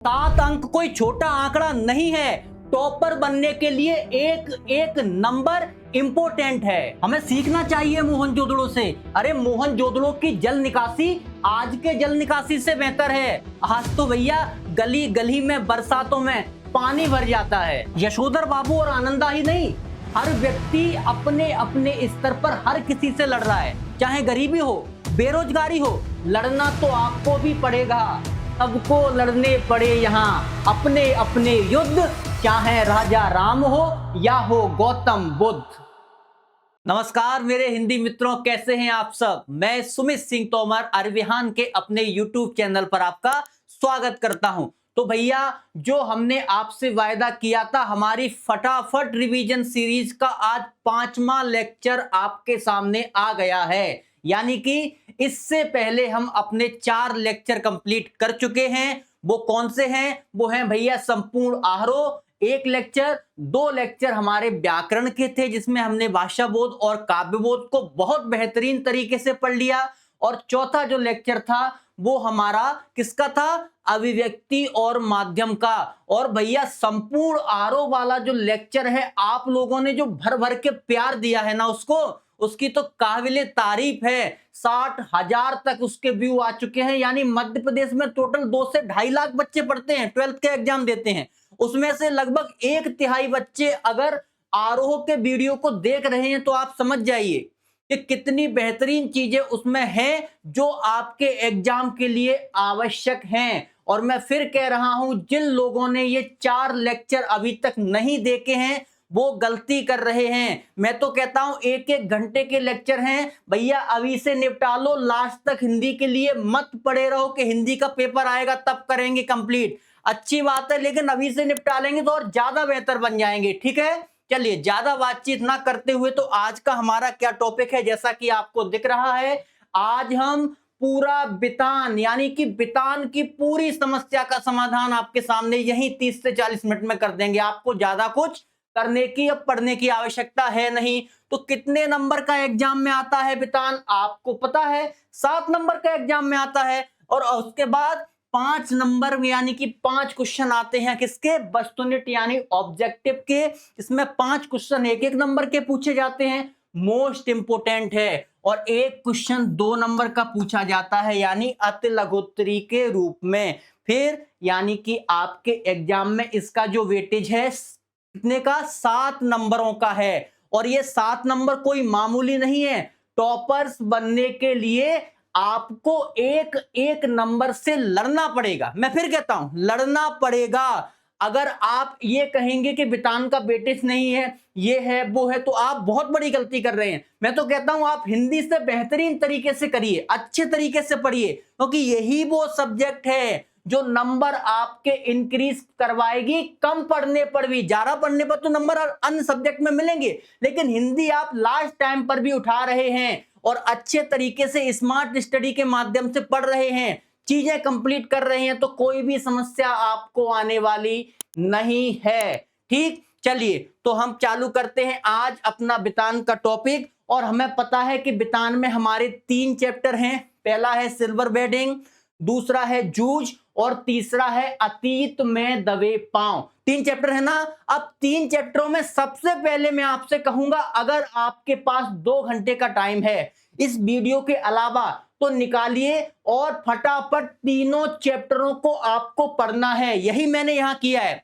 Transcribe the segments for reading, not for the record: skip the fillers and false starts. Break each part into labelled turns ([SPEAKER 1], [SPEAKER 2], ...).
[SPEAKER 1] 7 अंक कोई छोटा आंकड़ा नहीं है। टॉपर बनने के लिए एक एक नंबर इंपॉर्टेंट है। हमें सीखना चाहिए मोहनजोदड़ो से। अरे मोहनजोदड़ो की जल निकासी आज के जल निकासी से बेहतर है। आज तो भैया गली गली में बरसातों में पानी भर जाता है। यशोधर बाबू और आनंदा ही नहीं, हर व्यक्ति अपने अपने स्तर पर हर किसी से लड़ रहा है। चाहे गरीबी हो, बेरोजगारी हो, लड़ना तो आपको भी पड़ेगा। सबको लड़ने पड़े यहाँ अपने अपने युद्ध, चाहे राजा राम हो या हो गौतम बुद्ध। नमस्कार मेरे हिंदी मित्रों, कैसे हैं आप सब। मैं सुमित सिंह तोमर अरविहान के अपने YouTube चैनल पर आपका स्वागत करता हूं। तो भैया, जो हमने आपसे वायदा किया था, हमारी फटाफट रिवीजन सीरीज का आज 5वां लेक्चर आपके सामने आ गया है। यानी कि इससे पहले हम अपने 4 लेक्चर कंप्लीट कर चुके हैं। वो कौन से हैं? वो हैं भैया संपूर्ण आरोह 1 लेक्चर, 2 लेक्चर हमारे व्याकरण के थे जिसमें हमने भाषा बोध और काव्य बोध को बहुत बेहतरीन तरीके से पढ़ लिया, और चौथा जो लेक्चर था वो हमारा किसका था? अभिव्यक्ति और माध्यम का। और भैया संपूर्ण आरोह वाला जो लेक्चर है, आप लोगों ने जो भर भर के प्यार दिया है ना उसकी तो काबिले तारीफ है। 60,000 तक उसके व्यू आ चुके हैं। यानी मध्य प्रदेश में टोटल 2 से 2.5 लाख बच्चे पढ़ते हैं, 12th के एग्जाम देते हैं। उसमें से लगभग 1/3 बच्चे अगर आरोह के वीडियो को देख रहे हैं तो आप समझ जाइए कि कितनी बेहतरीन चीजें उसमें हैं जो आपके एग्जाम के लिए आवश्यक हैं। और मैं फिर कह रहा हूं, जिन लोगों ने ये 4 लेक्चर अभी तक नहीं देखे हैं वो गलती कर रहे हैं। मैं तो कहता हूं 1-1 घंटे के लेक्चर हैं भैया, अभी से निपटा लो, लास्ट तक हिंदी के लिए मत पड़े रहो कि हिंदी का पेपर आएगा तब करेंगे कंप्लीट। अच्छी बात है, लेकिन अभी से निपटा लेंगे तो और ज्यादा बेहतर बन जाएंगे। ठीक है, चलिए ज्यादा बातचीत ना करते हुए, तो आज का हमारा क्या टॉपिक है, जैसा कि आपको दिख रहा है, आज हम पूरा बितान यानी कि बितान की पूरी समस्या का समाधान आपके सामने यही 30 से 40 मिनट में कर देंगे। आपको ज्यादा कुछ करने की या पढ़ने की आवश्यकता है नहीं। तो कितने नंबर का एग्जाम में आता है बितान? आपको पता है 7 नंबर का एग्जाम में आता है। और उसके बाद 5 नंबर यानी कि 5 क्वेश्चन आते हैं किसके? वस्तुनिष्ठ यानी ऑब्जेक्टिव के। इसमें 5 क्वेश्चन 1-1 नंबर के पूछे जाते हैं, मोस्ट इंपोर्टेंट है। और 1 क्वेश्चन 2 नंबर का पूछा जाता है यानी अति लघुत्तरी के रूप में। फिर यानी कि आपके एग्जाम में इसका जो वेटेज है कितने का? 7 नंबरों का है। और ये 7 नंबर कोई मामूली नहीं है। टॉपर्स बनने के लिए आपको एक एक नंबर से लड़ना पड़ेगा। मैं फिर कहता हूं, लड़ना पड़ेगा। अगर आप ये कहेंगे कि बितान का वेटेज नहीं है, ये है वो है, तो आप बहुत बड़ी गलती कर रहे हैं। मैं तो कहता हूं आप हिंदी से बेहतरीन तरीके से करिए, अच्छे तरीके से पढ़िए, क्योंकि यही वो सब्जेक्ट है जो नंबर आपके इंक्रीज करवाएगी। कम पढ़ने पर भी, ज्यादा पढ़ने पर तो नंबर अन्य सब्जेक्ट में मिलेंगे, लेकिन हिंदी आप लास्ट टाइम पर भी उठा रहे हैं और अच्छे तरीके से स्मार्ट स्टडी के माध्यम से पढ़ रहे हैं, चीजें कंप्लीट कर रहे हैं, तो कोई भी समस्या आपको आने वाली नहीं है। ठीक, चलिए तो हम चालू करते हैं आज अपना बितान का टॉपिक। और हमें पता है कि बितान में हमारे 3 चैप्टर हैं। पहला है सिल्वर बेडिंग, दूसरा है जूझ, और तीसरा है अतीत में दबे पांव। 3 चैप्टर है ना। अब 3 चैप्टरों में सबसे पहले मैं आपसे कहूंगा, अगर आपके पास 2 घंटे का टाइम है इस वीडियो के अलावा, तो निकालिए और फटाफट तीनों चैप्टरों को आपको पढ़ना है। यही मैंने यहां किया है।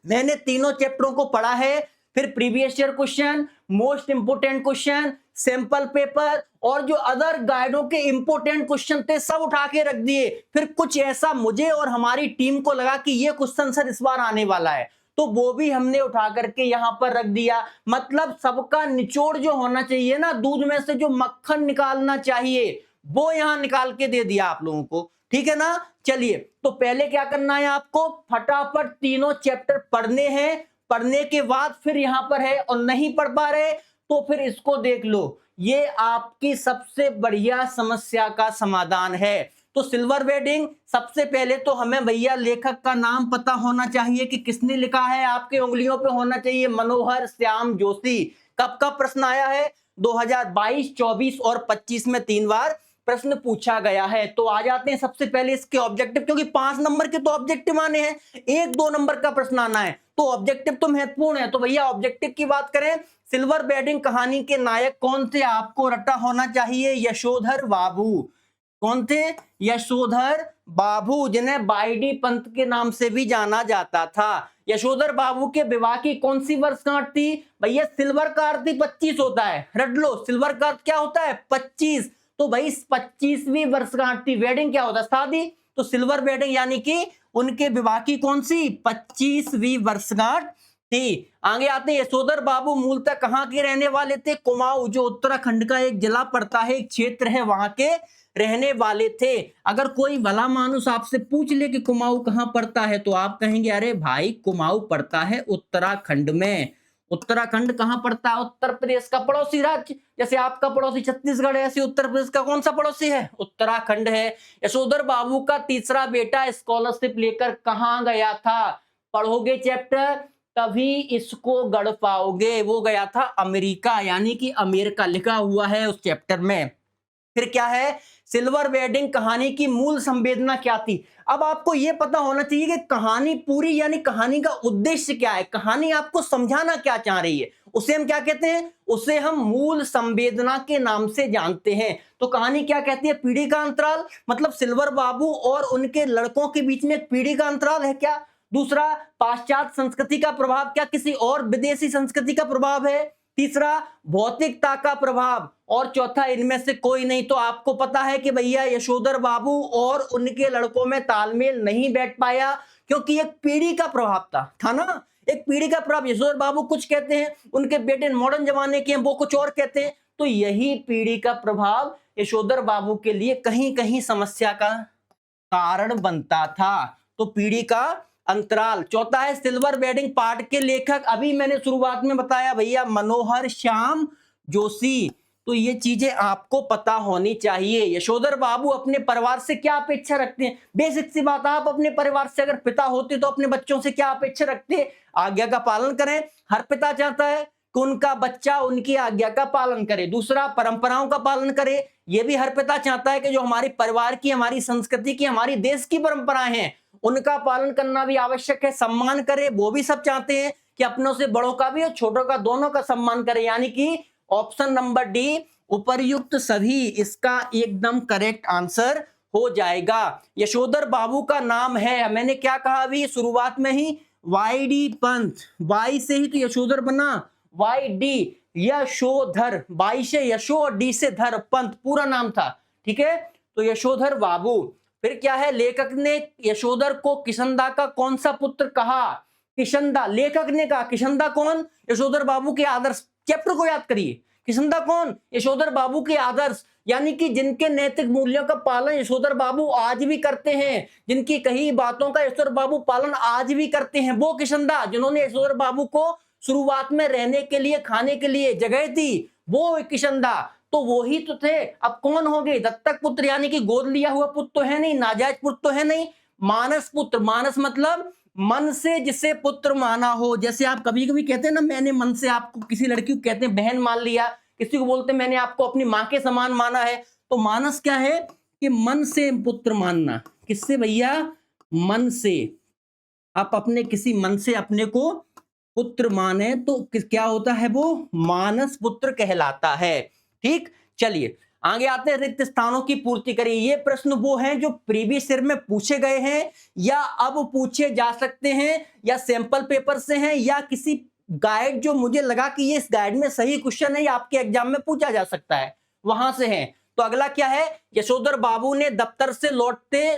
[SPEAKER 1] मैंने तीनों चैप्टरों को पढ़ा है, फिर previous year question, most important question, sample paper और जो अदर गाइडों के इंपोर्टेंट क्वेश्चन थे सब उठा के रख दिए। फिर कुछ ऐसा मुझे और हमारी टीम को लगा कि ये क्वेश्चन सर इस बार आने वाला है, तो वो भी हमने उठा करके यहां पर रख दिया। मतलब सबका निचोड़ जो होना चाहिए ना, दूध में से जो मक्खन निकालना चाहिए, वो यहां निकाल के दे दिया आप लोगों को। ठीक है ना। चलिए, तो पहले क्या करना है आपको? फटाफट तीनों चैप्टर पढ़ने हैं। पढ़ने के बाद फिर यहां पर है, और नहीं पढ़ पा रहे तो फिर इसको देख लो, ये आपकी सबसे बढ़िया समस्या का समाधान है। तो सिल्वर बेडिंग, सबसे पहले तो हमें भैया लेखक का नाम पता होना चाहिए कि किसने लिखा है। आपके उंगलियों पे होना चाहिए, मनोहर श्याम जोशी। कब का प्रश्न आया है? 2022, 24 और 25 में 3 बार प्रश्न पूछा गया है। तो आ जाते हैं सबसे पहले इसके ऑब्जेक्टिव, क्योंकि 5 नंबर के तो ऑब्जेक्टिव आने हैं, 1-2 नंबर का प्रश्न आना है, तो ऑब्जेक्टिव तो महत्वपूर्ण है। तो भैया ऑब्जेक्टिव की बात करें, सिल्वर बेडिंग कहानी के नायक कौन थे, आपको रटा होना चाहिए यशोधर बाबू। कौन थे? यशोधर बाबू, जिन्हें बाईडी पंत के नाम से भी जाना जाता था। यशोधर बाबू के विवाह की कौन सी वर्षगांठ थी? भैया सिल्वर का अर्थ ही 25 होता है, रट लो, सिल्वर का अर्थ क्या होता है? 25। तो भाई 25वीं वर्षगांठ थी। वेडिंग क्या होता है? शादी। तो सिल्वर वेडिंग यानी कि उनके विवाह की कौन सी? 25वीं वर्षगांठ थी। आगे आते हैं, यशोधर बाबू मूलतः कहाँ के रहने वाले थे? कुमाऊं, जो उत्तराखंड का एक जिला पड़ता है, एक क्षेत्र है, वहां के रहने वाले थे। अगर कोई भला मानुस आपसे पूछ ले कि कुमाऊं कहाँ पड़ता है, तो आप कहेंगे अरे भाई कुमाऊं पड़ता है उत्तराखंड में। उत्तराखंड कहाँ पड़ता है? उत्तर प्रदेश का पड़ोसी राज्य। जैसे आपका पड़ोसी छत्तीसगढ़ है, ऐसे उत्तर प्रदेश का कौन सा पड़ोसी है? उत्तराखंड है। यशोधर बाबू का तीसरा बेटा स्कॉलरशिप लेकर कहाँ गया था? पढ़ोगे चैप्टर तभी इसको गढ़ पाओगे। वो गया था अमेरिका, यानी कि अमेरिका लिखा हुआ है उस चैप्टर में। फिर क्या है? सिल्वर वेडिंग कहानी की मूल संवेदना क्या थी? अब आपको यह पता होना चाहिए कि कहानी पूरी, यानी कहानी का उद्देश्य क्या है, कहानी आपको समझाना क्या चाह रही है, उसे हम क्या कहते हैं? उसे हम मूल संवेदना के नाम से जानते हैं। तो कहानी क्या कहती है? पीढ़ी का अंतराल, मतलब सिल्वर बाबू और उनके लड़कों के बीच में एक पीढ़ी का अंतराल है क्या? दूसरा, पाश्चात्य संस्कृति का प्रभाव, क्या किसी और विदेशी संस्कृति का प्रभाव है? तीसरा, भौतिकता का प्रभाव, और चौथा, इनमें से कोई नहीं। तो आपको पता है कि भैया यशोधर बाबू और उनके लड़कों में तालमेल नहीं बैठ पाया, क्योंकि एक पीढ़ी का प्रभाव था ना, एक पीढ़ी का प्रभाव। यशोधर बाबू कुछ कहते हैं, उनके बेटे मॉडर्न जमाने के हैं, वो कुछ और कहते हैं। तो यही पीढ़ी का प्रभाव यशोधर बाबू के लिए कहीं कहीं समस्या का कारण बनता था। तो पीढ़ी का अंतराल। चौथा है सिल्वर वेडिंग पार्ट के लेखक, अभी मैंने शुरुआत में बताया भैया, मनोहर श्याम जोशी। तो ये चीजें आपको पता होनी चाहिए। यशोधर बाबू अपने परिवार से क्या अपेक्षा रखते हैं? बेसिक सी बात, आप अपने परिवार से अगर पिता होते तो अपने बच्चों से क्या अपेक्षा रखते हैं? आज्ञा का पालन करें। हर पिता चाहता है कि उनका बच्चा उनकी आज्ञा का पालन करे। दूसरा, परंपराओं का पालन करे। यह भी हर पिता चाहता है कि जो हमारे परिवार की, हमारी संस्कृति की, हमारी देश की परंपराएं हैं, उनका पालन करना भी आवश्यक है। सम्मान करे, वो भी सब चाहते हैं कि अपनों से बड़ों का भी और छोटों का दोनों का सम्मान करे। यानी कि ऑप्शन नंबर डी, उपर्युक्त सभी, इसका एकदम करेक्ट आंसर हो जाएगा। यशोधर बाबू का नाम है, मैंने क्या कहा अभी शुरुआत में ही, वाईडी पंत। वाई से ही तो यशोधर बना, वाई डी, यशोधर, वाई से यशो और डी से धर, पंत पूरा नाम था। ठीक है, तो यशोधर बाबू। फिर क्या है? लेखक ने यशोधर को किशनदा का कौन सा पुत्र कहा? किशनदा, लेखक ने कहा। किशनदा कौन? यशोधर बाबू के आदर्श। चैप्टर को याद करिए। किशनदा कौन? यशोधर बाबू के आदर्श, यानी कि जिनके नैतिक मूल्यों का पालन यशोधर बाबू आज भी करते हैं, जिनकी कही बातों का यशोधर बाबू पालन आज भी करते हैं, वो किशनदा, जिन्होंने यशोधर बाबू को शुरुआत में रहने के लिए, खाने के लिए जगह दी, वो किशनदा। तो वो ही तो थे। अब कौन हो गए? दत्तक पुत्र, यानी कि गोद लिया हुआ पुत्र तो है नहीं, नाजायज पुत्र तो है नहीं। मानस पुत्र, मानस मतलब मन से जिसे पुत्र माना हो। जैसे आप कभी कभी कहते हैं ना, मैंने मन से आपको, किसी लड़की को कहते हैं बहन मान लिया, किसी को बोलते हैं मैंने आपको अपनी माँ के समान माना है। तो मानस क्या है? कि मन से पुत्र मानना। किससे भैया? मन से। आप अपने किसी मन से अपने को पुत्र माने तो क्या होता है? वो मानस पुत्र कहलाता है। ठीक, चलिए आगे आते हैं। रिक्त स्थानों की पूर्ति करिए। ये प्रश्न वो हैं जो प्रीवियस ईयर में पूछे गए हैं, या अब पूछे जा सकते हैं, या सैंपल पेपर से हैं, या किसी गाइड, जो मुझे लगा कि ये इस गाइड में सही क्वेश्चन है, आपके एग्जाम में पूछा जा सकता है, वहां से है। तो अगला क्या है? यशोधर बाबू ने दफ्तर से लौटते ...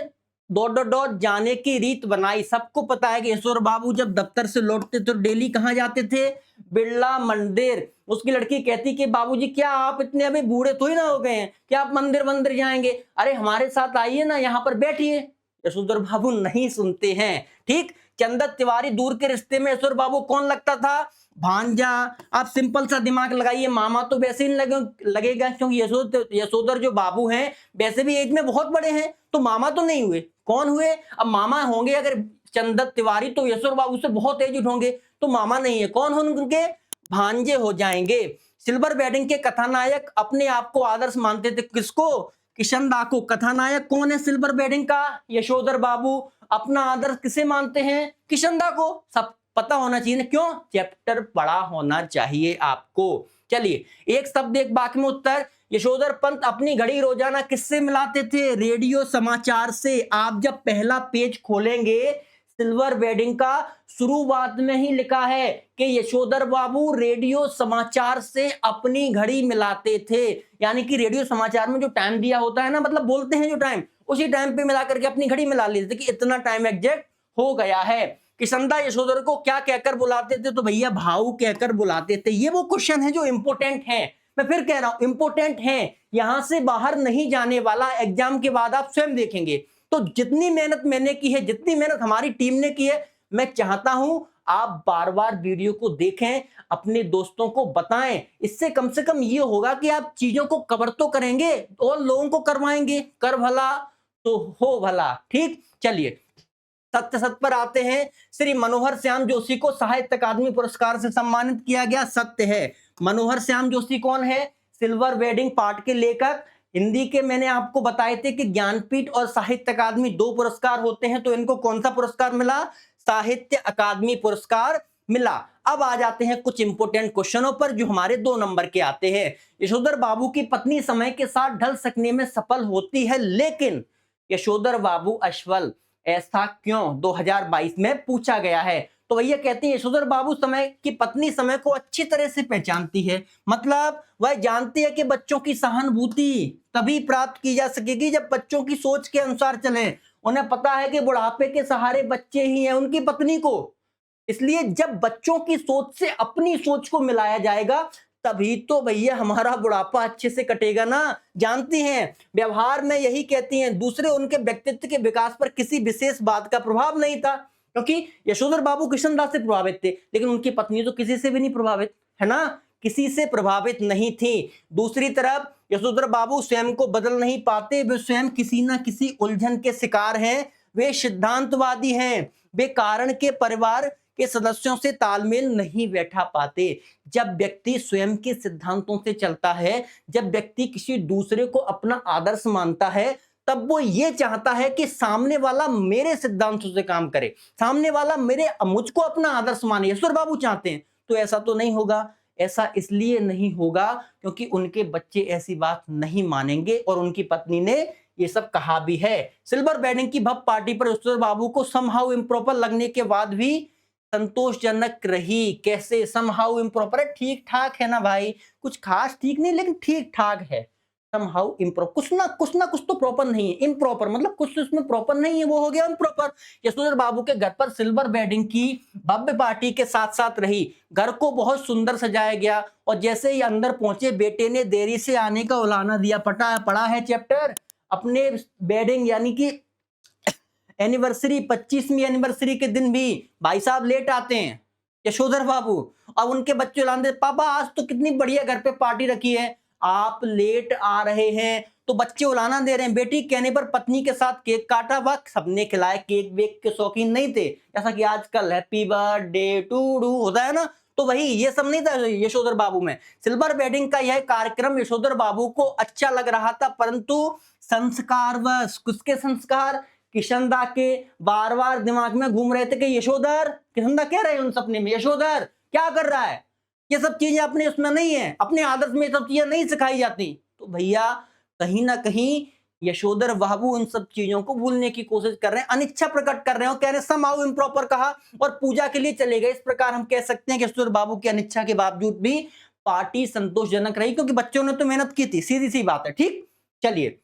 [SPEAKER 1] जाने की रीत बनाई। सबको पता है कि यशोधर बाबू जब दफ्तर से लौटते तो डेली कहां जाते थे? बिरला मंदिर। उसकी लड़की कहती कि बाबूजी क्या आप इतने अभी बूढ़े थोड़ी ना हो गए हैं, क्या आप मंदिर मंदिर जाएंगे? अरे हमारे साथ आइए ना, यहाँ पर बैठिए। यशोधर बाबू नहीं सुनते हैं। ठीक, चंदन तिवारी दूर के रिश्ते में यशोधर बाबू कौन लगता था? भांजा। आप सिंपल सा दिमाग लगाइए, मामा तो वैसे ही लगेगा, क्योंकि यशोधर जो बाबू हैं वैसे भी एज में बहुत बड़े हैं, तो मामा तो नहीं हुए। कौन हुए? अब मामा होंगे अगर चंदन तिवारी, तो यशोधर बाबू से बहुत एज होंगे, तो मामा नहीं है। कौन होंगे उनके? भांजे हो जाएंगे। सिल्वर वेडिंग के कथानायक अपने आप को आदर्श मानते थे। किसको? किशन को। कथानायक कौन है सिल्वर वेडिंग का? यशोधर बाबू। अपना आदर्श किसे मानते हैं? किशन को। सब पता होना चाहिए ना, क्यों? चैप्टर पढ़ा होना चाहिए आपको। चलिए, एक शब्द एक वाक्य में उत्तर। यशोधर पंत अपनी घड़ी रोजाना किससे मिलाते थे? रेडियो समाचार से। आप जब पहला पेज खोलेंगे सिल्वर वेडिंग का, शुरुआत में ही लिखा है कि यशोधर बाबू रेडियो समाचार से अपनी घड़ी मिलाते थे। यानी कि रेडियो समाचार में जो टाइम दिया होता है ना, मतलब बोलते हैं जो टाइम, उसी टाइम पे मिला करके अपनी घड़ी मिला लेते थे कि इतना टाइम एग्जैक्ट हो गया है। किशनदा यशोधर को क्या कहकर बुलाते थे? तो भैया भाऊ कहकर बुलाते थे। ये वो क्वेश्चन है जो इंपोर्टेंट है, मैं फिर कह रहा हूं इंपोर्टेंट है, यहां से बाहर नहीं जाने वाला, एग्जाम के बाद आप स्वयं देखेंगे। तो जितनी मेहनत मैंने की है, जितनी मेहनत हमारी टीम ने की है, मैं चाहता हूं आप बार बार वीडियो को देखें, अपने दोस्तों को बताएं। इससे कम से कम ये होगा कि आप चीजों को कवर तो करेंगे और लोगों को करवाएंगे। कर भला तो हो भला। ठीक, चलिए सत्य सत्य पर आते हैं। श्री मनोहर श्याम जोशी को साहित्य अकादमी पुरस्कार से सम्मानित किया गया। सत्य है। मनोहर श्याम जोशी कौन है? सिल्वर वेडिंग पार्ट के लेखक। हिंदी के मैंने आपको बताए थे कि ज्ञानपीठ और साहित्य अकादमी 2 पुरस्कार होते हैं, तो इनको कौन सा पुरस्कार मिला? साहित्य अकादमी पुरस्कार मिला। अब आ जाते हैं कुछ इंपोर्टेंट क्वेश्चनों पर जो हमारे 2 नंबर के आते हैं। यशोधर बाबू की पत्नी समय के साथ ढल सकने में सफल होती है, लेकिन यशोधर बाबू असफल, ऐसा क्यों? 2022 में पूछा गया है। तो भैया कहते हैं यशोधर बाबू समय की पत्नी समय को अच्छी तरह से पहचानती है। मतलब वह जानती है कि बच्चों की सहानुभूति तभी प्राप्त की जा सकेगी जब बच्चों की सोच के अनुसार चलें। उन्हें पता है कि बुढ़ापे के सहारे बच्चे ही हैं उनकी पत्नी को, इसलिए जब बच्चों की सोच से अपनी सोच को मिलाया जाएगा तभी तो भैया हमारा बुढ़ापा अच्छे से कटेगा ना। जानती हैं व्यवहार में यही कहती हैं। दूसरे उनके व्यक्तित्व के विकास पर किसी विशेष बात का प्रभाव नहीं था, क्योंकि यशोधर बाबू किशनदास से प्रभावित थे, लेकिन उनकी पत्नी तो किसी से भी नहीं प्रभावित, है ना, किसी से प्रभावित नहीं थी। दूसरी तरफ यशोधर बाबू स्वयं को बदल नहीं पाते, वे स्वयं किसी ना किसी उलझन के शिकार हैं। वे सिद्धांतवादी हैं, वे कारण के परिवार के सदस्यों से तालमेल नहीं बैठा पाते। जब व्यक्ति स्वयं के सिद्धांतों से चलता है, जब व्यक्ति किसी दूसरे को अपना आदर्श मानता है, तब वो ये चाहता है कि सामने वाला मेरे सिद्धांतों से काम करे, सामने वाला मुझको अपना आदर्श माने। यशोधर बाबू चाहते हैं, तो ऐसा तो नहीं होगा। ऐसा इसलिए नहीं होगा क्योंकि उनके बच्चे ऐसी बात नहीं मानेंगे, और उनकी पत्नी ने ये सब कहा भी है। सिल्वर वेडिंग की भव्य पार्टी पर यशोधर बाबू को समहाउ इम्प्रॉपर लगने के बाद भी संतोषजनक रही। कैसे? समहाउ इम्प्रॉपर है, ठीक ठाक है ना भाई, कुछ खास ठीक नहीं लेकिन ठीक ठाक है। समहाउ इम्प्रॉपर, कुछ ना कुछ तो प्रॉपर नहीं है। इम्प्रॉपर मतलब कुछ उसमें प्रॉपर नहीं है, वो हो गया इम्प्रॉपर। यशोधर बाबू के घर पर सिल्वर वेडिंग की भव्य पार्टी के साथ साथ रही। घर को बहुत सुंदर सजाया गया, और जैसे ही अंदर पहुंचे बेटे ने देरी से आने का उलाना दिया। पढ़ा है चैप्टर अपने वेडिंग यानी कि एनिवर्सरी, 25वीं एनिवर्सरी के दिन भी भाई साहब लेट आते हैं यशोधर बाबू। अब उनके बच्चे लाते, पापा आज तो कितनी बढ़िया घर पे पार्टी रखी है, आप लेट आ रहे हैं। तो बच्चे उलाना दे रहे हैं। बेटी कहने पर पत्नी के साथ केक काटा। वक्त सबने खिलाए, केक वेक के शौकीन नहीं थे, जैसा कि आजकल हैप्पी बर्थडे टू डू होता है ना, तो वही ये सब नहीं था यशोधर बाबू में। सिल्वर वेडिंग का यह कार्यक्रम यशोधर बाबू को अच्छा लग रहा था, परंतु संस्कारवश, किसके संस्कार? किशनदा के बार बार दिमाग में घूम रहे थे कि यशोधर, किशनदा कह रहे हैं उन सपने में, यशोधर क्या कर रहा है, ये सब चीजें अपने उसमें नहीं है, अपने आदर्श में सब चीजें नहीं सिखाई जाती। तो भैया कहीं ना कहीं यशोधर बाबू उन सब चीजों को भूलने की कोशिश कर रहे हैं, अनिच्छा प्रकट कर रहे हैं, कह रहे हैं समहाउ इम्प्रॉपर कहा और पूजा के लिए चले गए। इस प्रकार हम कह सकते हैं कि यशोधर बाबू की अनिच्छा के बावजूद भी पार्टी संतोषजनक रही, क्योंकि बच्चों ने तो मेहनत की थी, सीधी सी बात है। ठीक, चलिए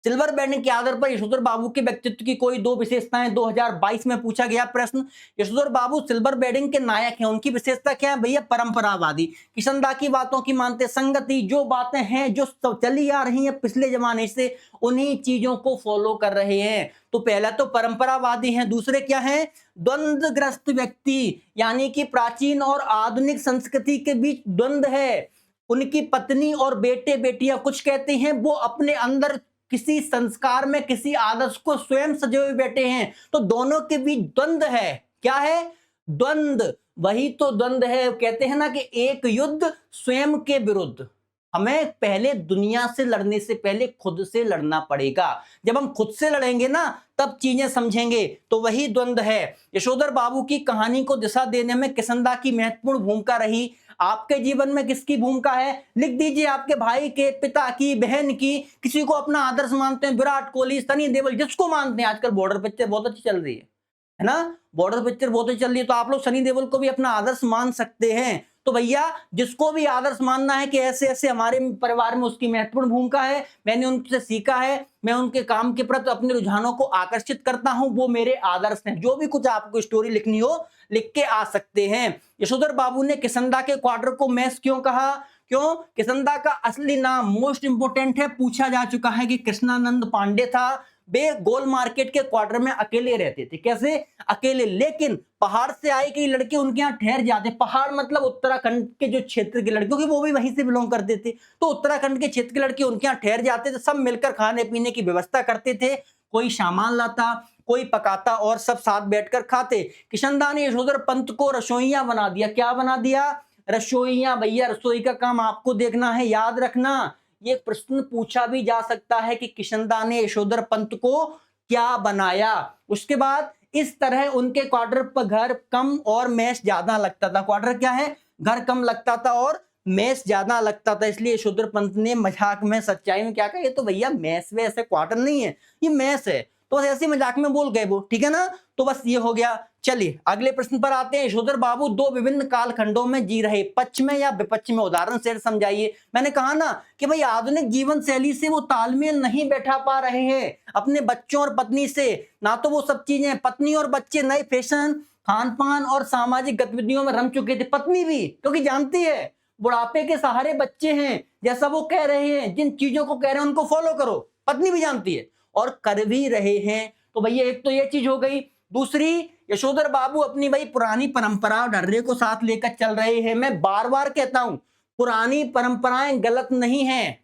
[SPEAKER 1] सिल्वर वेडिंग के आधार पर यशोधर बाबू के व्यक्तित्व की कोई 2 विशेषताएं 2022 में पूछा गया प्रश्न। यशोधर बाबू सिल्वर वेडिंग के नायक हैं, उनकी विशेषता क्या है भैया? परंपरावादी, किशनदा की बातों की मानते, संगति, जो बातें हैं जो चली आ रही हैं पिछले जमाने से उन्हीं चीजों को फॉलो कर रहे हैं। तो पहला तो परंपरावादी हैं, दूसरे क्या हैं? द्वंद्वग्रस्त व्यक्ति, यानी कि प्राचीन और आधुनिक संस्कृति के बीच द्वंद्व है। उनकी पत्नी और बेटे बेटियां कुछ कहते हैं, वो अपने अंदर किसी संस्कार में किसी आदर्श को स्वयं सजे हुए बैठे हैं, तो दोनों के बीच द्वंद्व है। क्या है? द्वंद्व, वही तो द्वंद्व है। कहते हैं ना कि एक युद्ध स्वयं के विरुद्ध, हमें पहले दुनिया से लड़ने से पहले खुद से लड़ना पड़ेगा। जब हम खुद से लड़ेंगे ना तब चीजें समझेंगे। तो वही द्वंद्व है। यशोधर बाबू की कहानी को दिशा देने में किशनदा की महत्वपूर्ण भूमिका रही। आपके जीवन में किसकी भूमिका है? लिख दीजिए। आपके भाई के, पिता की, बहन की। किसी को अपना आदर्श मानते हैं, विराट कोहली, सनी देओल, जिसको मानते हैं। आजकल बॉर्डर पिक्चर बहुत अच्छी चल रही है ना, बॉर्डर पिक्चर बहुत अच्छी चल रही है, तो आप लोग सनी देओल को भी अपना आदर्श मान सकते हैं। तो भैया जिसको भी आदर्श मानना है कि ऐसे ऐसे हमारे परिवार में उसकी महत्वपूर्ण भूमिका है, मैंने उनसे सीखा है, मैं उनके काम के प्रति अपने रुझानों को आकर्षित करता हूं, वो मेरे आदर्श हैं। जो भी कुछ आपको स्टोरी लिखनी हो लिख के आ सकते हैं। यशोधर बाबू ने किशनदा के क्वार्टर को मैस क्यों कहा? क्यों? किशनदा का असली नाम मोस्ट इंपोर्टेंट है, पूछा जा चुका है कि कृष्णानंद पांडे था। वे गोल मार्केट के क्वार्टर में अकेले रहते थे। कैसे? अकेले। लेकिन पहाड़ से आए कई लड़के उनके यहाँ ठहर जाते। पहाड़ मतलब उत्तराखंड के जो क्षेत्र के लड़के, क्योंकि वो भी वहीं से बिलोंग करते थे, तो उत्तराखंड के क्षेत्र के लड़के उनके यहाँ ठहर जाते थे। सब मिलकर खाने पीने की व्यवस्था करते थे। कोई सामान लाता, कोई पकाता और सब साथ बैठकर खाते। किशनदा ने यशोधर पंत को रसोइया बना दिया। क्या बना दिया? रसोइया। भैया रसोई का काम आपको देखना है, याद रखना। ये प्रश्न पूछा भी जा सकता है कि किशनदा ने यशोधर पंत को क्या बनाया। उसके बाद इस तरह उनके क्वार्टर पर घर कम और मेस ज्यादा लगता था। क्वार्टर क्या है? घर कम लगता था और मेस ज्यादा लगता था। इसलिए यशोधर पंत ने मजाक में सच्चाई में क्या कहा, ये तो भैया मेस वे ऐसे क्वार्टर नहीं है, ये मेस है। तो बस ऐसे मजाक में बोल गए वो, ठीक है ना। तो बस ये हो गया। चलिए अगले प्रश्न पर आते हैं। यशोधर बाबू दो विभिन्न कालखंडों में जी रहे, पश्चिम में या विपश्चिम में? उदाहरण से समझाइए। मैंने कहा ना कि भाई आधुनिक जीवन शैली से वो तालमेल नहीं बैठा पा रहे हैं अपने बच्चों और पत्नी से। ना तो वो सब चीजें, पत्नी और बच्चे नए फैशन, खान पान और सामाजिक गतिविधियों में रम चुके थे। पत्नी भी, क्योंकि जानती है बुढ़ापे के सहारे बच्चे हैं, जैसा वो कह रहे हैं, जिन चीजों को कह रहे हैं उनको फॉलो करो। पत्नी भी जानती है और कर भी रहे हैं। तो भैया एक तो ये चीज हो गई। दूसरी, यशोधर बाबू अपनी भाई पुरानी परंपरा और ढर्रे को साथ लेकर चल रहे हैं। मैं बार बार कहता हूं, पुरानी परंपराएं गलत नहीं है,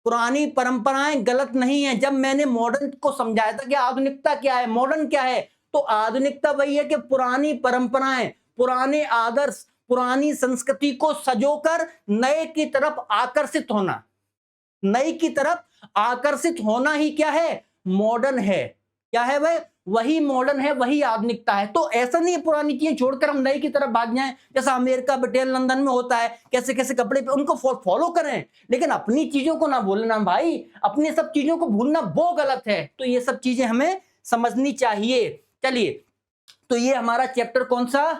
[SPEAKER 1] पुरानी परंपराएं गलत नहीं है। जब मैंने मॉडर्न को समझाया था कि आधुनिकता क्या है, मॉडर्न क्या है, तो आधुनिकता वही है कि पुरानी परंपराएं, पुराने आदर्श, पुरानी संस्कृति को सजोकर नए की तरफ आकर्षित होना। नई की तरफ आकर्षित होना ही क्या है? मॉडर्न है। क्या है भाई? वही मॉडर्न है, वही आधुनिकता है। तो ऐसा नहीं है पुरानी चीजें छोड़कर हम नई की तरफ भाग जाएं, जैसा अमेरिका, ब्रिटेन, लंदन में होता है। कैसे कैसे कपड़े पे उनको फॉलो करें, लेकिन अपनी चीजों को ना भूलना भाई, अपनी सब चीजों को भूलना वो गलत है। तो ये सब चीजें हमें समझनी चाहिए। चलिए, तो ये हमारा चैप्टर कौन सा?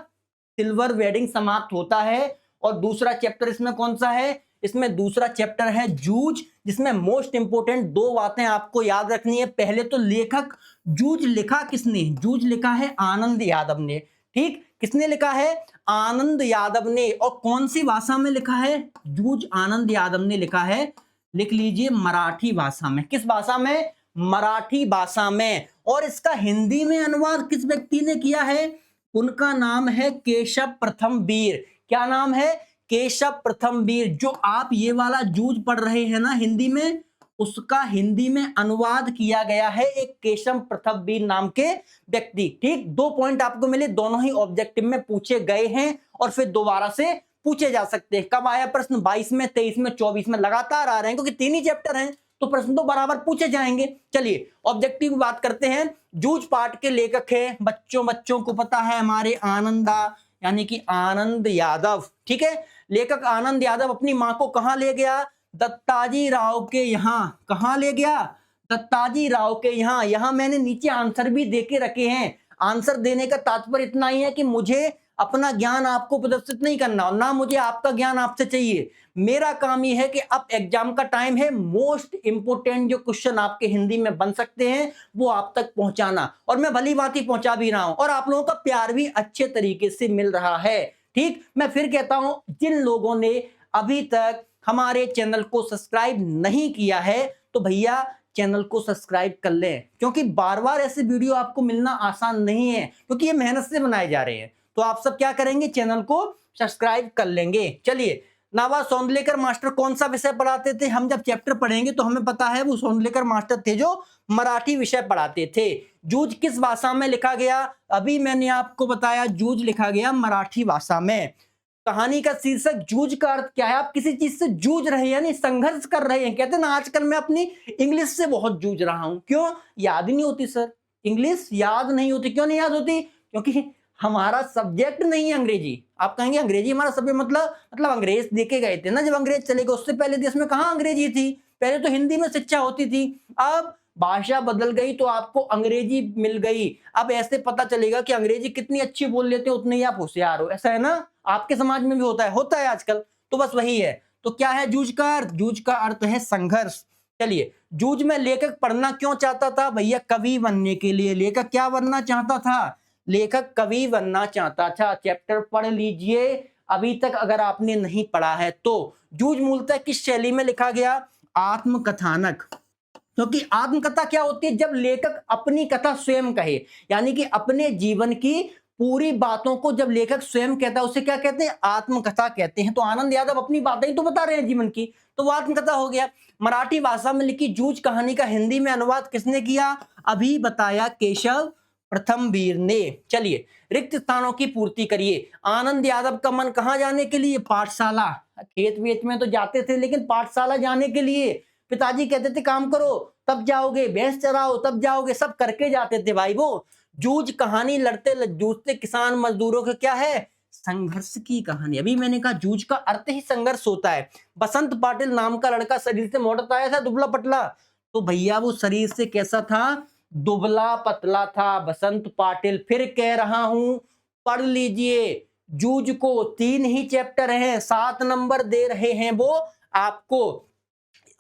[SPEAKER 1] सिल्वर वेडिंग समाप्त होता है। और दूसरा चैप्टर इसमें कौन सा है? इसमें दूसरा चैप्टर है जूझ, जिसमें मोस्ट इंपोर्टेंट दो बातें आपको याद रखनी है। पहले तो लेखक, जूझ लिखा किसने? जूझ लिखा है आनंद यादव ने। ठीक, किसने लिखा है? आनंद यादव ने। और कौन सी भाषा में लिखा है? जूझ आनंद यादव ने लिखा है, लिख लीजिए, मराठी भाषा में। किस भाषा में? मराठी भाषा में। और इसका हिंदी में अनुवाद किस व्यक्ति ने किया है? उनका नाम है केशव प्रथम वीर। क्या नाम है? केशव प्रथम वीर। जो आप ये वाला जूझ पढ़ रहे हैं ना हिंदी में, उसका हिंदी में अनुवाद किया गया है एक केशव प्रथम वीर नाम के व्यक्ति। ठीक, 2 पॉइंट आपको मिले, दोनों ही ऑब्जेक्टिव में पूछे गए हैं और फिर दोबारा से पूछे जा सकते हैं। कब आया प्रश्न? 22 में, 23 में, 24 में, लगातार आ रहे हैं, क्योंकि 3 ही चैप्टर हैं तो प्रश्न तो बराबर पूछे जाएंगे। चलिए ऑब्जेक्टिव की बात करते हैं। जूझ पाठ के लेखक है, बच्चों को पता है, हमारे आनंदा, यानी कि आनंद यादव। ठीक है, लेखक आनंद यादव अपनी मां को कहां ले गया? दत्ताजी राव के यहां। कहां ले गया? दत्ताजी राव के यहां। यहां मैंने नीचे आंसर भी देके रखे हैं। आंसर देने का तात्पर्य इतना ही है कि मुझे अपना ज्ञान आपको प्रदर्शित नहीं करना और ना मुझे आपका ज्ञान आपसे चाहिए। मेरा काम यह है कि अब एग्जाम का टाइम है, मोस्ट इंपोर्टेंट जो क्वेश्चन आपके हिंदी में बन सकते हैं वो आप तक पहुंचाना, और मैं भली बात ही पहुंचा भी रहा हूं, और आप लोगों का प्यार भी अच्छे तरीके से मिल रहा है। ठीक, मैं फिर कहता हूं, जिन लोगों ने अभी तक हमारे चैनल को सब्सक्राइब नहीं किया है तो भैया चैनल को सब्सक्राइब कर लें, क्योंकि बार बार ऐसे वीडियो आपको मिलना आसान नहीं है, क्योंकि ये मेहनत से बनाए जा रहे हैं। तो आप सब क्या करेंगे? चैनल को सब्सक्राइब कर लेंगे। चलिए, नावा सौंदलेकर मास्टर कौन सा विषय पढ़ाते थे? हम जब चैप्टर पढ़ेंगे तो हमें पता है वो सौंदलेकर मास्टर थे जो मराठी विषय पढ़ाते थे। जूझ किस भाषा में लिखा गया? अभी मैंने आपको बताया, जूझ लिखा गया मराठी भाषा में। कहानी का शीर्षक जूझ का अर्थ क्या है? आप किसी चीज से जूझ रहे हैं, यानी संघर्ष कर रहे हैं। कहते हैं ना आजकल मैं अपनी इंग्लिश से बहुत जूझ रहा हूं। क्यों? याद ही नहीं होती सर, इंग्लिश याद नहीं होती। क्यों नहीं याद होती? क्योंकि हमारा सब्जेक्ट नहीं है अंग्रेजी। आप कहेंगे अंग्रेजी हमारा सब्जेक्ट, मतलब अंग्रेज देके गए थे ना जब अंग्रेज चले गए, उससे पहले देश में कहाँ अंग्रेजी थी? पहले तो हिंदी में शिक्षा होती थी। अब भाषा बदल गई तो आपको अंग्रेजी मिल गई। अब ऐसे पता चलेगा कि अंग्रेजी कितनी अच्छी बोल लेते हो उतने ही आप होशियार हो। ऐसा है ना? आपके समाज में भी होता है आजकल। तो बस वही है। तो क्या है जूझ का अर्थ? जूझ का अर्थ है संघर्ष। चलिए, जूझ में लेखक पढ़ना क्यों चाहता था? भैया कवि बनने के लिए। लेखक क्या बनना चाहता था? लेखक कवि बनना चाहता था। चैप्टर पढ़ लीजिए अभी तक अगर आपने नहीं पढ़ा है तो। जूझ मूलतः किस शैली में लिखा गया? आत्मकथानक। क्योंकि आत्मकथा क्या होती है? जब लेखक अपनी कथा स्वयं कहे, यानी कि अपने जीवन की पूरी बातों को जब लेखक स्वयं कहता है उसे क्या कहते हैं? आत्मकथा कहते हैं। तो आनंद यादव अपनी बातें ही तो बता रहे हैं जीवन की, तो वो आत्मकथा हो गया। मराठी भाषा में लिखी जूझ कहानी का हिंदी में अनुवाद किसने किया? अभी बताया, केशव प्रथमवीर ने। चलिए, रिक्त स्थानों की पूर्ति करिए। आनंद यादव का मन कहाँ जाने के लिए? पाठशाला। खेत वेत में तो जाते थे लेकिन पाठशाला जाने के लिए पिताजी कहते थे काम करो तब जाओगे, भैंस चराओ तब जाओगे, सब करके जाते थे भाई वो। जूझ कहानी लड़ते जूझते किसान मजदूरों का क्या है? संघर्ष की कहानी। अभी मैंने कहा जूझ का अर्थ ही संघर्ष होता है। बसंत पाटिल नाम का लड़का शरीर से मोटा आया था, दुबला पतला। तो भैया वो शरीर से कैसा था? दुबला पतला था बसंत पाटिल। फिर कह रहा हूं पढ़ लीजिए जूझ को। 3 ही चैप्टर हैं, 7 नंबर दे रहे हैं वो आपको।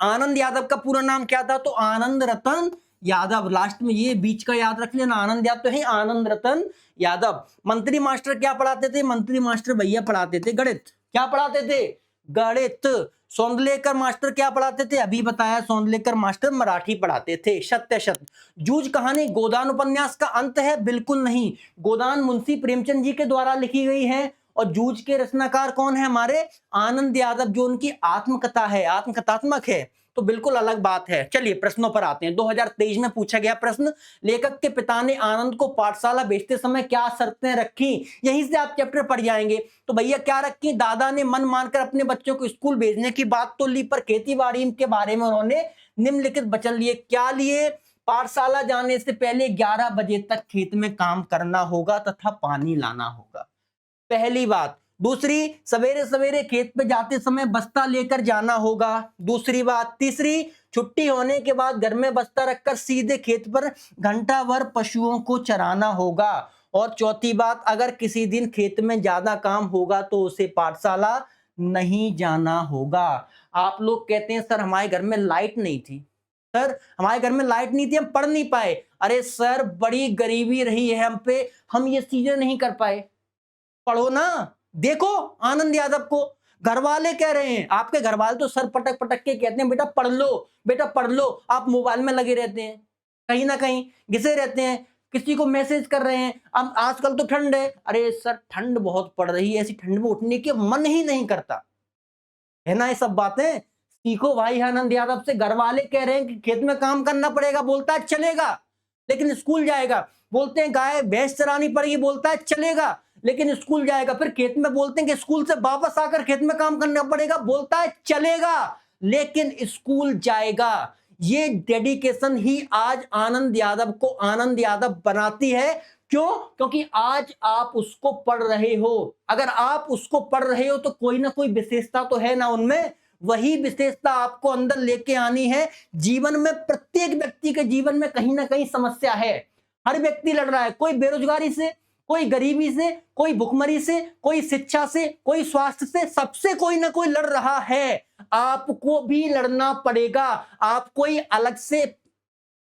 [SPEAKER 1] आनंद यादव का पूरा नाम क्या था? तो आनंद रतन यादव। लास्ट में ये बीच का याद रख लेना, आनंद यादव तो है आनंद रतन यादव। मंत्री मास्टर क्या पढ़ाते थे? मंत्री मास्टर भैया पढ़ाते थे गणित। क्या पढ़ाते थे? गणित। सौंदलेकर मास्टर क्या पढ़ाते थे? अभी बताया, सौंदलेकर मास्टर मराठी पढ़ाते थे। सत्य सत्य। जूझ कहानी गोदान उपन्यास का अंत है? बिल्कुल नहीं। गोदान मुंशी प्रेमचंद जी के द्वारा लिखी गई है। और जूझ के रचनाकार कौन है? हमारे आनंद यादव, जो उनकी आत्मकथा है, आत्मकथात्मक है। तो बिल्कुल अलग बात है। चलिए प्रश्नों पर आते हैं। 2023 में पूछा गया प्रश्न, लेखक के पिता ने आनंद को पाठशाला भेजते समय क्या शर्तें रखी? यहीं से आप चैप्टर पढ़ जाएंगे। तो भैया क्या रखी? दादा ने मन मानकर अपने बच्चों को स्कूल भेजने की बात तो ली, पर खेतीबाड़ी के बारे में उन्होंने निम्नलिखित वचन लिए। क्या लिए? पाठशाला जाने से पहले 11 बजे तक खेत में काम करना होगा तथा पानी लाना होगा, पहली बात। दूसरी, सवेरे सवेरे खेत पे जाते समय बस्ता लेकर जाना होगा, दूसरी बात। तीसरी, छुट्टी होने के बाद घर में बस्ता रखकर सीधे खेत पर घंटा भर पशुओं को चराना होगा। और चौथी बात, अगर किसी दिन खेत में ज्यादा काम होगा तो उसे पाठशाला नहीं जाना होगा। आप लोग कहते हैं सर हमारे घर में लाइट नहीं थी, सर हमारे घर में लाइट नहीं थी, हम पढ़ नहीं पाए। अरे सर बड़ी गरीबी रही है हम पे, हम ये चीजें नहीं कर पाए। पढ़ो ना। देखो आनंद यादव को घर वाले कह रहे हैं, आपके घर वाले तो सर पटक पटक के कहते हैं बेटा पढ़ लो, बेटा पढ़ लो। आप मोबाइल में लगे रहते हैं, कहीं ना कहीं घिसे रहते हैं, किसी को मैसेज कर रहे हैं। अब आजकल तो ठंड है, अरे सर ठंड बहुत पड़ रही है, ऐसी ठंड में उठने के मन ही नहीं करता है ना। ये सब बातें सीखो भाई आनंद यादव से। घर वाले कह रहे हैं कि खेत में काम करना पड़ेगा, बोलता है चलेगा, लेकिन स्कूल जाएगा। बोलते हैं गाय भैंस चरानी पड़ेगी, बोलता है चलेगा, लेकिन स्कूल जाएगा। फिर खेत में बोलते हैं कि स्कूल से वापस आकर खेत में काम करना पड़ेगा, बोलता है चलेगा, लेकिन स्कूल जाएगा। ये डेडिकेशन ही आज आनंद यादव को आनंद यादव बनाती है। क्यों? क्योंकि आज आप उसको पढ़ रहे हो। अगर आप उसको पढ़ रहे हो तो कोई ना कोई विशेषता तो है ना उनमें, वही विशेषता आपको अंदर लेके आनी है। जीवन में प्रत्येक व्यक्ति के जीवन में कहीं ना कहीं समस्या है, हर व्यक्ति लड़ रहा है। कोई बेरोजगारी से, कोई गरीबी से, कोई भुखमरी से, कोई शिक्षा से, कोई स्वास्थ्य से, सबसे कोई ना कोई लड़ रहा है। आपको भी लड़ना पड़ेगा। आप कोई अलग से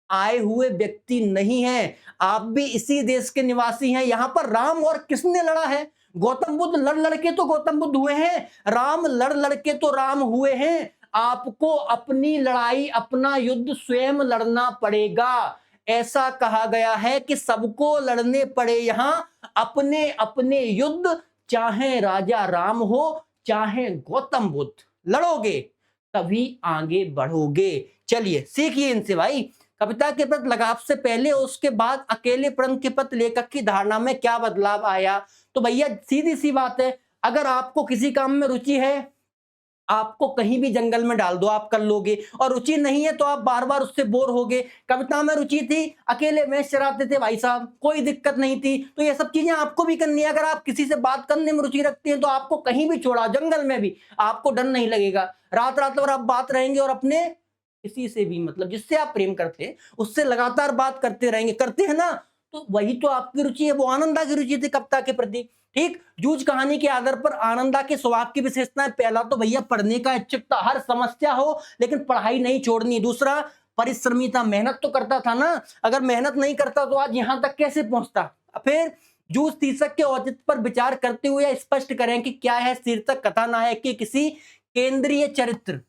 [SPEAKER 1] आए हुए व्यक्ति नहीं है, आप भी इसी देश के निवासी हैं। यहां पर राम और किसने लड़ा है? गौतम बुद्ध लड़ लड़के तो गौतम बुद्ध हुए हैं, राम लड़ लड़के तो राम हुए हैं। आपको अपनी लड़ाई, अपना युद्ध स्वयं लड़ना पड़ेगा। ऐसा कहा गया है कि सबको लड़ने पड़े यहां अपने अपने युद्ध, चाहे राजा राम हो चाहे गौतम बुद्ध, लड़ोगे तभी आगे बढ़ोगे। चलिए सीखिए इनसे भाई। कविता के प्रति लगाव से पहले और उसके बाद अकेलेपन के प्रति लेखक की धारणा में क्या बदलाव आया? तो भैया सीधी सी बात है, अगर आपको किसी काम में रुचि है, आपको कहीं भी जंगल में डाल दो, आप कर लोगे, और रुचि नहीं है तो आप बार बार उससे बोर होगे। कविता में रुचि थी, अकेले मैच चलाते थे भाई साहब, कोई दिक्कत नहीं थी। तो ये सब चीजें आपको भी करनी है। अगर आप किसी से बात करने में रुचि रखते हैं तो आपको कहीं भी छोड़ा, जंगल में भी, आपको डर नहीं लगेगा। रात रात भर आप बात रहेंगे और अपने किसी से भी, मतलब जिससे आप प्रेम करते हैं उससे लगातार बात करते रहेंगे, करते हैं ना, तो वही तो आपकी रुचि है। वो आनंदा की रुचि थी कविता के प्रति। ठीक, जूझ कहानी के आधार पर आनंदा के स्वभाव की विशेषताएं, पहला तो भैया पढ़ने का इच्छुक था, हर समस्या हो लेकिन पढ़ाई नहीं छोड़नी। दूसरा, परिश्रमी था, मेहनत तो करता था ना, अगर मेहनत नहीं करता तो आज यहां तक कैसे पहुंचता। फिर जूझ शीर्षक के औचित्य पर विचार करते हुए स्पष्ट करें कि क्या है शीर्षक कथानायक के किसी केंद्रीय चरित्र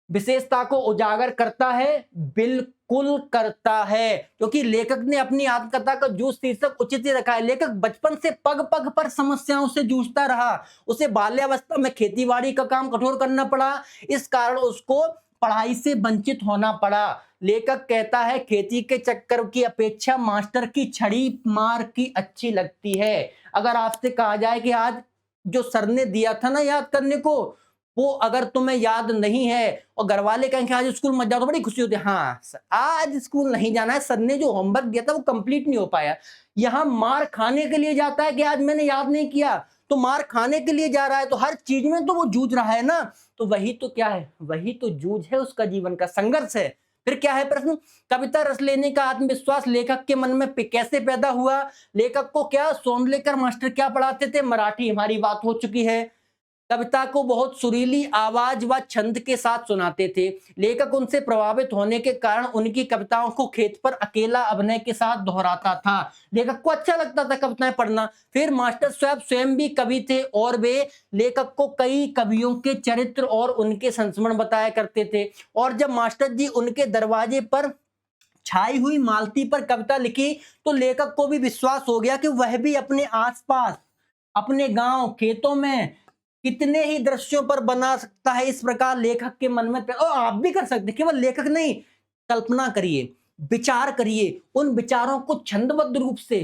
[SPEAKER 1] विशेषता को उजागर करता है? बिल्कुल करता है, क्योंकि लेखक ने अपनी आत्मकथा का जूझ शीर्षक उचित ही रखा है। लेखक बचपन से पग पग पर समस्याओं से जूझता रहा। उसे बाल्यावस्था में खेतीबाड़ी का काम कठोर करना पड़ा, इस कारण उसको पढ़ाई से वंचित होना पड़ा। लेखक कहता है खेती के चक्कर की अपेक्षा मास्टर की छड़ी मार की अच्छी लगती है। अगर आपसे कहा जाए कि आज जो सर ने दिया था ना याद करने को, वो अगर तुम्हें याद नहीं है और घर वाले कहें कि आज स्कूल मत जाओ, तो बड़ी खुशी होती है। हाँ आज स्कूल नहीं जाना है, सर ने जो होमवर्क दिया था वो कंप्लीट नहीं हो पाया। यहाँ मार खाने के लिए जाता है कि आज मैंने याद नहीं किया, तो मार खाने के लिए जा रहा है, तो हर चीज में तो वो जूझ रहा है ना। तो वही तो क्या है, वही तो जूझ है, उसका जीवन का संघर्ष है। फिर क्या है प्रश्न, कविता रस लेने का आत्मविश्वास लेखक के मन में कैसे पैदा हुआ? लेखक को क्या सोंदलेकर मास्टर क्या पढ़ाते थे? मराठी, हमारी बात हो चुकी है। कविता को बहुत सुरीली आवाज व छंद के साथ सुनाते थे। लेखक उनसे प्रभावित होने के कारण उनकी कविताओं को खेत पर अकेला अभिनय के साथ दोहराता था। लेखक को अच्छा लगता था कविताएं पढ़ना। फिर मास्टर स्वयं भी कवि थे और वे लेखक को कई कवियों के चरित्र और उनके संस्मरण बताया करते थे। और जब मास्टर जी उनके दरवाजे पर छाई हुई मालती पर कविता लिखी तो लेखक को भी विश्वास हो गया कि वह भी अपने आसपास, अपने गांव, खेतों में कितने ही दृश्यों पर बना सकता है। इस प्रकार लेखक के मन में, और आप भी कर सकते, केवल लेखक नहीं, कल्पना करिए, विचार करिए, उन विचारों को छंदबद्ध रूप से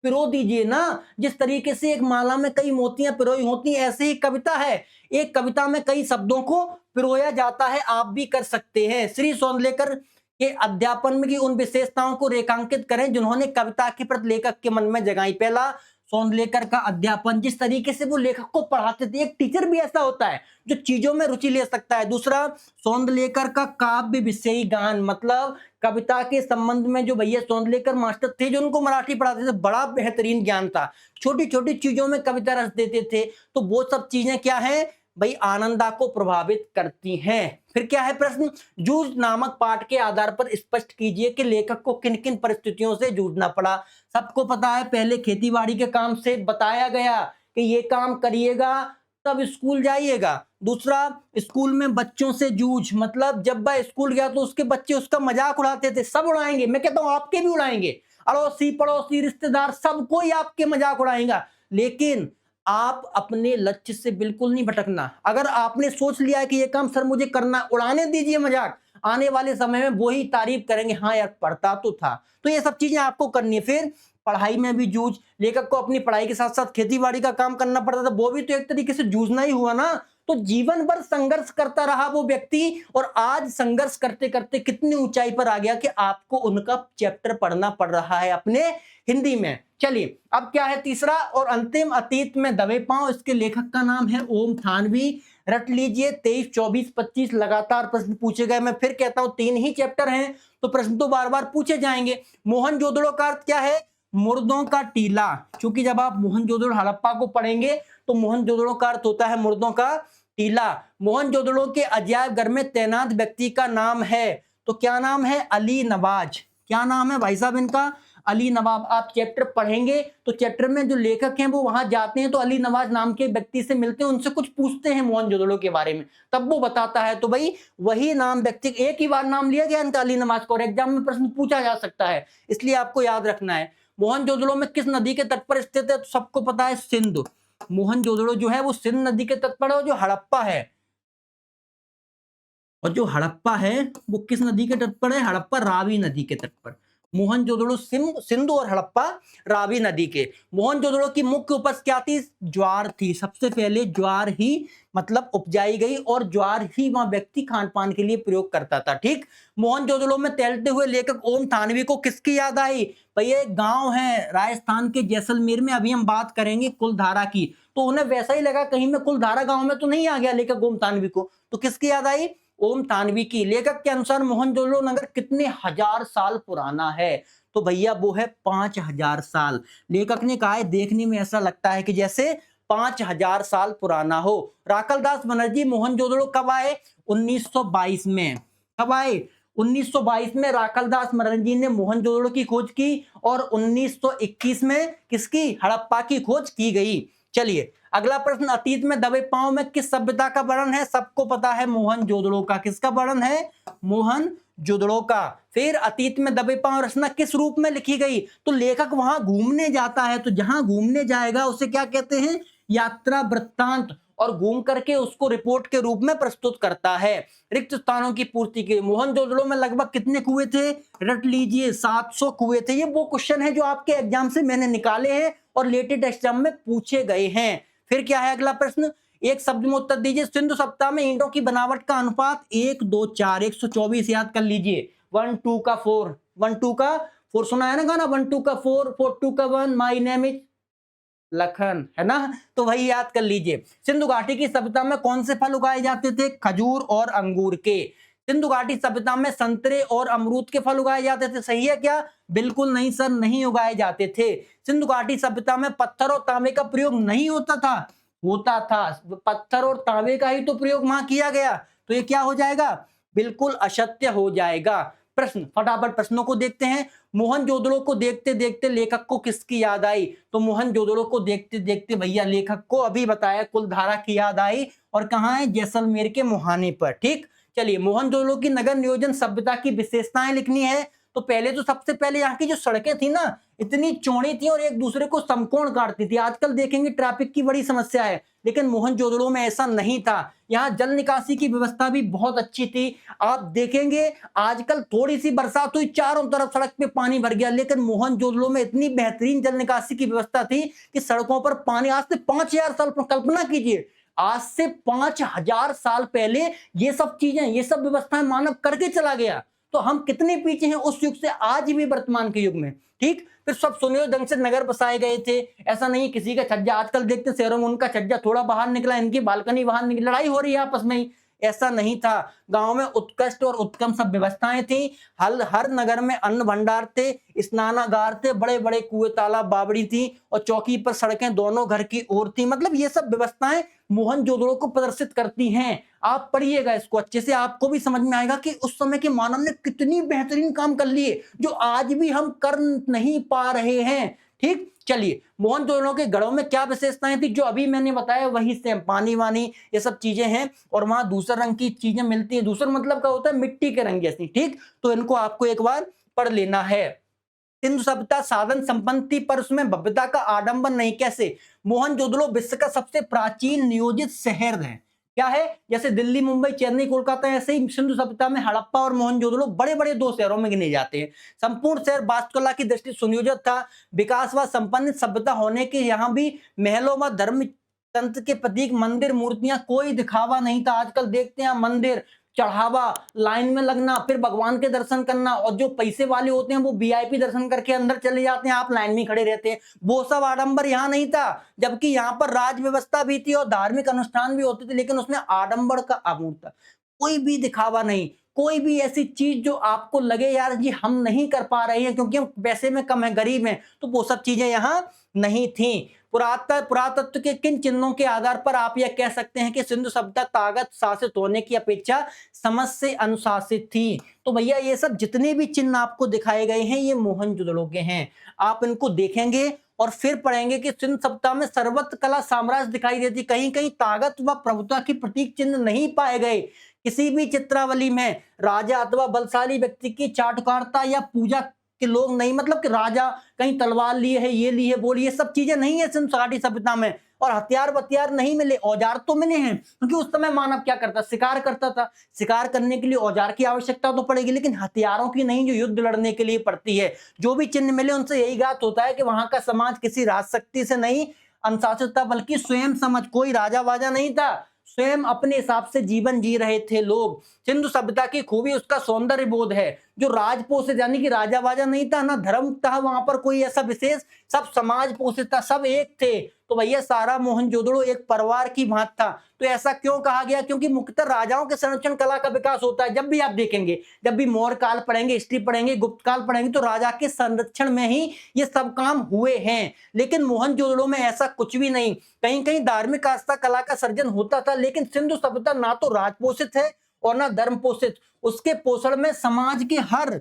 [SPEAKER 1] पिरो दीजिए ना। जिस तरीके से एक माला में कई मोतियां पिरोई होती हैं, ऐसे ही कविता है, एक कविता में कई शब्दों को पिरोया जाता है। आप भी कर सकते हैं। श्री सोंदलेकर के अध्यापन में की उन विशेषताओं को रेखांकित करें जिन्होंने कविता के प्रति लेखक के मन में जगाई। पहला, सोंदलेकर का अध्यापन, जिस तरीके से वो लेखक को पढ़ाते थे। एक टीचर भी ऐसा होता है जो चीजों में रुचि ले सकता है। दूसरा, सोंदलेकर का काव्य विषयी गान, मतलब कविता के संबंध में जो भैया सोंदलेकर मास्टर थे जो उनको मराठी पढ़ाते थे, बड़ा बेहतरीन ज्ञान था। छोटी छोटी चीजों में कविता रस देते थे। तो वो सब चीजें क्या है भाई, आनंदा को प्रभावित करती हैं। फिर क्या है प्रश्न, जूझ नामक पाठ के आधार पर स्पष्ट कीजिए कि लेखक को किन किन परिस्थितियों से जूझना पड़ा। सबको पता है, पहले खेतीबाड़ी के काम से बताया गया कि ये काम करिएगा तब स्कूल जाइएगा। दूसरा, स्कूल में बच्चों से जूझ, मतलब जब वह स्कूल गया तो उसके बच्चे उसका मजाक उड़ाते थे। सब उड़ाएंगे, मैं कहता हूं आपके भी उड़ाएंगे, अड़ोसी पड़ोसी रिश्तेदार सब कोई आपके मजाक उड़ाएगा। लेकिन आप अपने लक्ष्य से बिल्कुल नहीं भटकना। अगर आपने सोच लिया है कि ये काम सर मुझे करना, उड़ाने दीजिए मजाक, आने वाले समय में वो ही तारीफ करेंगे, हाँ यार पढ़ता तो था। तो ये सब चीजें आपको करनी है। फिर पढ़ाई में भी जूझ, लेखक को अपनी पढ़ाई के साथ साथ खेतीबाड़ी का काम करना पड़ता था, वो भी तो एक तरीके से जूझना ही हुआ ना। तो जीवन भर संघर्ष करता रहा वो व्यक्ति, और आज संघर्ष करते करते कितनी ऊंचाई पर आ गया कि आपको उनका चैप्टर पढ़ना पड़ रहा है अपने हिंदी में। चलिए अब क्या है तीसरा और अंतिम, अतीत में दबे पांव। इसके लेखक का नाम है ओम थानवी। रट लीजिए, 23, 24, 25 लगातार प्रश्न पूछे गए। मैं फिर कहता हूं 3 ही चैप्टर हैं तो प्रश्न तो बार बार पूछे जाएंगे। मोहनजोदड़ो का अर्थ क्या है? मुर्दों का टीला। क्योंकि जब आप मोहनजोदड़ो हड़प्पा को पढ़ेंगे तो मोहनजोदड़ो का अर्थ होता है मुर्दों का टीला। मोहनजोदड़ो के अजायब घर में तैनात व्यक्ति का नाम है, तो क्या नाम है? अली नवाज। क्या नाम है भाई साहब इनका? अली नवाब। आप चैप्टर पढ़ेंगे तो चैप्टर में जो लेखक हैं वो वहां जाते हैं तो अली नवाज नाम के व्यक्ति से मिलते हैं, उनसे कुछ पूछते हैं मोहनजोदड़ो के बारे में, तब वो बताता है। तो भाई वही नाम व्यक्ति, एक ही बार नाम लिया गया इनका अली नवाज को, और एग्जाम में प्रश्न पूछा जा सकता है, इसलिए आपको याद रखना है। मोहनजोदड़ो में किस नदी के तट पर स्थित है? तो सबको पता है सिंधु। मोहनजोदड़ो जो है वो सिंध नदी के तट पर है। और जो हड़प्पा है, और जो हड़प्पा है वो किस नदी के तट पर है? हड़प्पा रावी नदी के तट पर। मोहनजोदड़ो सिंधु और हड़प्पा रावी नदी के। मोहनजोदड़ो की मुख्य उपज क्या थी? ज्वार थी। सबसे पहले ज्वार ही मतलब उपजाई गई और ज्वार ही वहां व्यक्ति खान पान के लिए प्रयोग करता था। ठीक। मोहनजोदड़ो में तैरते हुए लेखक ओम थानवी को किसकी याद आई? भैया एक गांव है राजस्थान के जैसलमेर में, अभी हम बात करेंगे कुलधारा की, तो उन्हें वैसा ही लगा कहीं मैं कुलधारा गांव में तो नहीं आ गया लेखक ओम थानवी को, तो किसकी याद आई? ओम थानवी की। लेखक के अनुसार मोहनजोदड़ो नगर कितने हजार साल पुराना है? तो भैया वो है 5000 साल। लेखक ने कहा है देखने में ऐसा लगता है कि जैसे 5000 साल पुराना हो। राकलदास बनर्जी मोहनजोदड़ो कब आए? 1922 में। कब आए? 1922 में राकलदास बनर्जी ने मोहनजोदड़ो की खोज की और 1921 में किसकी? हड़प्पा की खोज की गई। चलिए अगला प्रश्न, अतीत में दबे पांव में किस सभ्यता का वर्णन है? सबको पता है मोहनजोदड़ो का। किसका वर्णन है? मोहनजोदड़ो का। फिर अतीत में दबे पांव रचना किस रूप में लिखी गई? तो लेखक वहां घूमने जाता है, तो जहां घूमने जाएगा उसे क्या कहते हैं? यात्रा वृत्तांत, और घूम करके उसको रिपोर्ट के रूप में प्रस्तुत करता है। रिक्त स्थानों की पूर्ति के। मोहनजोदड़ो में लगभग कितने कुएं थे? रट लीजिए 700 कुएं थे। ये वो क्वेश्चन है जो आपके एग्जाम से मैंने निकाले हैं और लेटेस्ट एग्जाम में पूछे गए हैं। फिर क्या है अगला प्रश्न? एक शब्द में उत्तर दीजिए। सिंधु सभ्यता में ईंटों की बनावट का अनुपात 1 2 4, 124 याद कर लीजिए। 1 2 का 4, 1 2 का 4 सुना है ना गाना, 1 2 का 4, 4 2 का 1, माय नेम इज लखन, है ना? तो वही याद कर लीजिए। सिंधु घाटी की सभ्यता में कौन से फल उगाए जाते थे? खजूर और अंगूर के। सिंधु घाटी सभ्यता में संतरे और अमरूद के फल उगाए जाते थे, सही है क्या? बिल्कुल नहीं सर, नहीं उगाए जाते थे। सिंधु घाटी सभ्यता में पत्थर और तांबे का प्रयोग नहीं होता था? होता था। पत्थर और तांबे का ही तो प्रयोग वहां किया गया, तो ये क्या हो जाएगा? बिल्कुल असत्य हो जाएगा। प्रश्न, फटाफट प्रश्नों को देखते हैं। मोहनजोदड़ो को देखते देखते लेखक को किसकी याद आई? तो मोहनजोदड़ो को देखते देखते भैया लेखक को अभी बताया कुलधारा की याद आई, और कहां है? जैसलमेर के मुहाने पर। ठीक। चलिए मोहनजोदड़ो की नगर नियोजन सभ्यता की विशेषताएं लिखनी है। तो पहले तो सबसे पहले यहाँ की जो सड़कें थी ना, इतनी चौड़ी थी और एक दूसरे को समकोण काटती थी। आजकल देखेंगे ट्रैफिक की बड़ी समस्या है, लेकिन मोहनजोदड़ो में ऐसा नहीं था। यहाँ जल निकासी की व्यवस्था भी बहुत अच्छी थी। आप देखेंगे आजकल थोड़ी सी बरसात हुई, चारों तरफ सड़क पे पानी भर गया, लेकिन मोहनजोदड़ो में इतनी बेहतरीन जल निकासी की व्यवस्था थी कि सड़कों पर पानी, आज से 5000 साल, कल्पना कीजिए, आज से 5000 साल पहले ये सब चीजें, ये सब व्यवस्थाएं मानव करके चला गया। तो हम कितने पीछे हैं उस युग से आज भी वर्तमान के युग में। ठीक। फिर सब सुनियोजित ढंग से नगर बसाए गए थे। ऐसा नहीं किसी का छज्जा, आजकल देखते हैं शहरों में उनका छज्जा थोड़ा बाहर निकला, इनकी बालकनी बाहर निकली, लड़ाई हो रही है आपस में ही। ऐसा नहीं था। गांव में उत्कृष्ट और उत्तम सब व्यवस्थाएं थी। हर नगर में अन्न भंडार थे, स्नानागार थे, बड़े बड़े कुएं, तालाब, बावड़ी थी, और चौकी पर सड़कें दोनों घर की ओर थी। मतलब ये सब व्यवस्थाएं मोहनजोदड़ो को प्रदर्शित करती हैं। आप पढ़िएगा इसको अच्छे से, आपको भी समझ में आएगा कि उस समय के मानव ने कितनी बेहतरीन काम कर लिए जो आज भी हम कर नहीं पा रहे हैं। ठीक। चलिए मोहनजोदड़ो के गढ़ों में क्या विशेषताएं थी? जो अभी मैंने बताया वही से, पानी वानी ये सब चीजें हैं, और वहां दूसरे रंग की चीजें मिलती है। दूसरा मतलब क्या होता है? मिट्टी के रंग जैसी। ठीक। तो इनको आपको एक बार पढ़ लेना है। सिंधु सभ्यता साधन संपन्न थी पर उसमें भव्यता का आडंबर नहीं। कैसे? मोहनजोदड़ो विश्व का सबसे प्राचीन नियोजित शहर है। क्या है? जैसे दिल्ली, मुंबई, चेन्नई, कोलकाता, ऐसे ही सिंधु सभ्यता में हड़प्पा और मोहनजोदड़ो बड़े बड़े दो शहरों में गिने जाते हैं। संपूर्ण शहर वास्तुकला की दृष्टि सुनियोजित था। विकास व संपन्न सभ्यता होने के यहाँ भी महलों व धर्म तंत्र के प्रतीक, मंदिर, मूर्तियां, कोई दिखावा नहीं था। आजकल देखते हैं मंदिर, चढ़ावा, लाइन में लगना, फिर भगवान के दर्शन करना, और जो पैसे वाले होते हैं वो वीआईपी दर्शन करके अंदर चले जाते हैं, आप लाइन में खड़े रहते हैं। वो सब आडंबर यहाँ नहीं था। जबकि यहाँ पर राज व्यवस्था भी थी और धार्मिक अनुष्ठान भी होते थे, लेकिन उसमें आडंबर का अभाव था। कोई भी दिखावा नहीं, कोई भी ऐसी चीज जो आपको लगे यार जी हम नहीं कर पा रहे हैं क्योंकि हम पैसे में कम है, गरीब हैं, तो वो सब चीजें यहाँ नहीं थी। पुरातत्व के किन चिन्हों के आधार पर आप यह कह सकते हैं कि सिंधु सभ्यता ताकत शासित होने की अपेक्षा समझ से अनुशासित थी? तो भैया ये सब जितने भी चिन्ह आपको दिखाए गए हैं ये मोहनजोदड़ो के हैं। आप इनको देखेंगे और फिर पढ़ेंगे कि सिंधु सभ्यता में सर्वत्र कला साम्राज्य दिखाई देती। कहीं कहीं ताकत व प्रभुता की प्रतीक चिन्ह नहीं पाए गए। किसी भी चित्रावली में राजा अथवा बलशाली व्यक्ति की चाटुकारिता या पूजा के लोग नहीं, मतलब कि राजा कहीं तलवार लिए है, ये लिए, वो लिए, सब चीजें नहीं है सिंधु घाटी सभ्यता में। और हथियार वथियार नहीं मिले, औजार तो मिले हैं, क्योंकि उस समय मानव क्या करता, शिकार करता था। शिकार करने के लिए औजार की आवश्यकता तो पड़ेगी, लेकिन हथियारों की नहीं, जो युद्ध लड़ने के लिए पड़ती है। जो भी चिन्ह मिले उनसे यही ज्ञात होता है कि वहां का समाज किसी राजशक्ति से नहीं अनुशासित था, बल्कि स्वयं समझ, कोई राजा वाजा नहीं था, स्वयं अपने हिसाब से जीवन जी रहे थे लोग। सिंधु सभ्यता की खूबी उसका सौंदर्य बोध है, जो राजपोषित, यानी कि राजा वाजा नहीं था ना धर्म था वहां पर कोई ऐसा विशेष, सब समाज पोषित था, सब एक थे। तो भैया सारा मोहनजोदड़ो एक परिवार की भांत था। तो ऐसा क्यों कहा गया? क्योंकि मुख्यतः राजाओं के संरक्षण कला का विकास होता है। जब भी आप देखेंगे, जब भी मौर्य काल पढ़ेंगे, हिस्ट्री पढ़ेंगे, गुप्त काल पढ़ेंगे, तो राजा के संरक्षण में ही ये सब काम हुए हैं। लेकिन मोहनजोदड़ो में ऐसा कुछ भी नहीं। कहीं कहीं धार्मिक आस्था कला का सर्जन होता था, लेकिन सिंधु सभ्यता ना तो राजपोषित है और ना धर्म पोषित। उसके पोषण में समाज के हर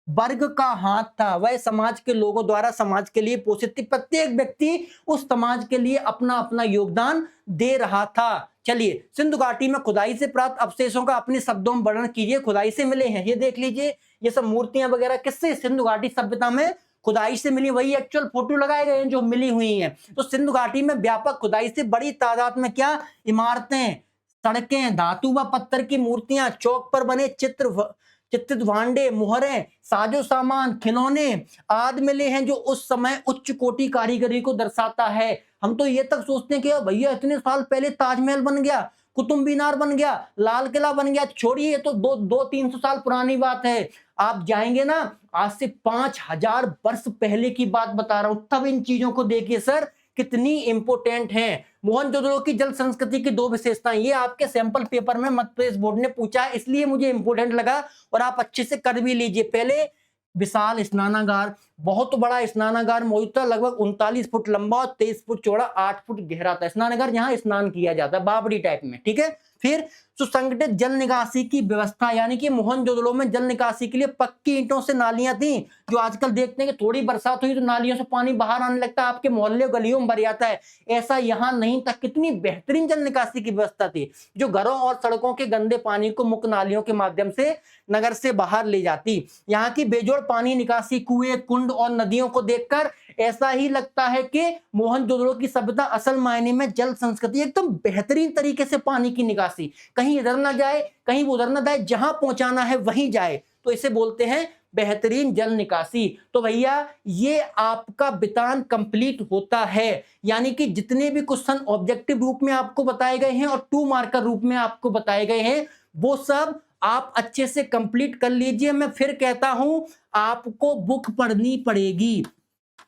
[SPEAKER 1] वर्ग का हाथ था। वह समाज के लोगों द्वारा समाज के लिए पोषित थी। प्रत्येक व्यक्ति उस समाज के लिए अपना अपना योगदान दे रहा था। चलिए, सिंधु घाटी में खुदाई से प्राप्त अवशेषों का अपने शब्दों में वर्णन कीजिए। खुदाई से मिले हैं, ये देख लीजिए, ये सब मूर्तियां वगैरह किससे? सिंधु घाटी सभ्यता में खुदाई से मिली, वही एक्चुअल फोटो लगाए गए हैं जो मिली हुई हैं। तो सिंधु घाटी में व्यापक खुदाई से बड़ी तादाद में क्या इमारतें, सड़कें, धातु व पत्थर की मूर्तियां, चौक पर बने चित्रित भांडे, मुहरें, साजो सामान, खिलौने आदि मिले हैं, जो उस समय उच्च कोटि कारीगरी को दर्शाता है। हम तो ये तक सोचते हैं कि भैया इतने साल पहले ताजमहल बन गया, कुतुब मीनार बन गया, लाल किला बन गया, छोड़िए ये तो 200-300 साल पुरानी बात है। आप जाएंगे ना, आज से 5000 वर्ष पहले की बात बता रहा हूं, तब इन चीजों को देखिए सर कितनी इंपोर्टेंट है। मोहनजोदड़ो की जल संस्कृति की 2 विशेषताएं, ये आपके सैंपल पेपर में मध्य प्रदेश बोर्ड ने पूछा है, इसलिए मुझे इंपोर्टेंट लगा और आप अच्छे से कर भी लीजिए। पहले विशाल स्नानागार, बहुत बड़ा स्नानागार मौजूद था, लगभग 39 फुट लंबा और 23 फुट चौड़ा, 8 फुट गहरा था। स्नानागार जहां स्नान किया जाता है, बावड़ी टाइप में, ठीक है। फिर सुसंगठित जल निकासी की व्यवस्था, यानी कि मोहनजोदड़ो में जल निकासी के लिए पक्की ईंटों से नालियां थी। जो आजकल देखते हैं कि थोड़ी बरसात हुई तो नालियों से पानी बाहर आने लगता है, आपके मोहल्ले गलियों में भर जाता है, ऐसा यहां नहीं था। कितनी बेहतरीन जल निकासी की व्यवस्था थी, जो घरों और सड़कों के गंदे पानी को मुख्य नालियों के माध्यम से नगर से बाहर ले जाती। यहाँ की बेजोड़ पानी निकासी, कुएं, कुंड और नदियों को देखकर ऐसा ही लगता है कि मोहनजोदड़ो की सभ्यता असल मायने में जल संस्कृति, एकदम बेहतरीन तरीके से पानी की निकासी, कहीं इधर ना जाए कहीं उधर ना जाए, जहां पहुंचाना है वहीं जाए, तो इसे बोलते हैं बेहतरीन जल निकासी। तो भैया ये आपका बितान कंप्लीट होता है, यानी कि जितने भी क्वेश्चन ऑब्जेक्टिव रूप में आपको बताए गए हैं और 2 मार्कर रूप में आपको बताए गए हैं, वो सब आप अच्छे से कंप्लीट कर लीजिए। मैं फिर कहता हूं, आपको बुक पढ़नी पड़ेगी।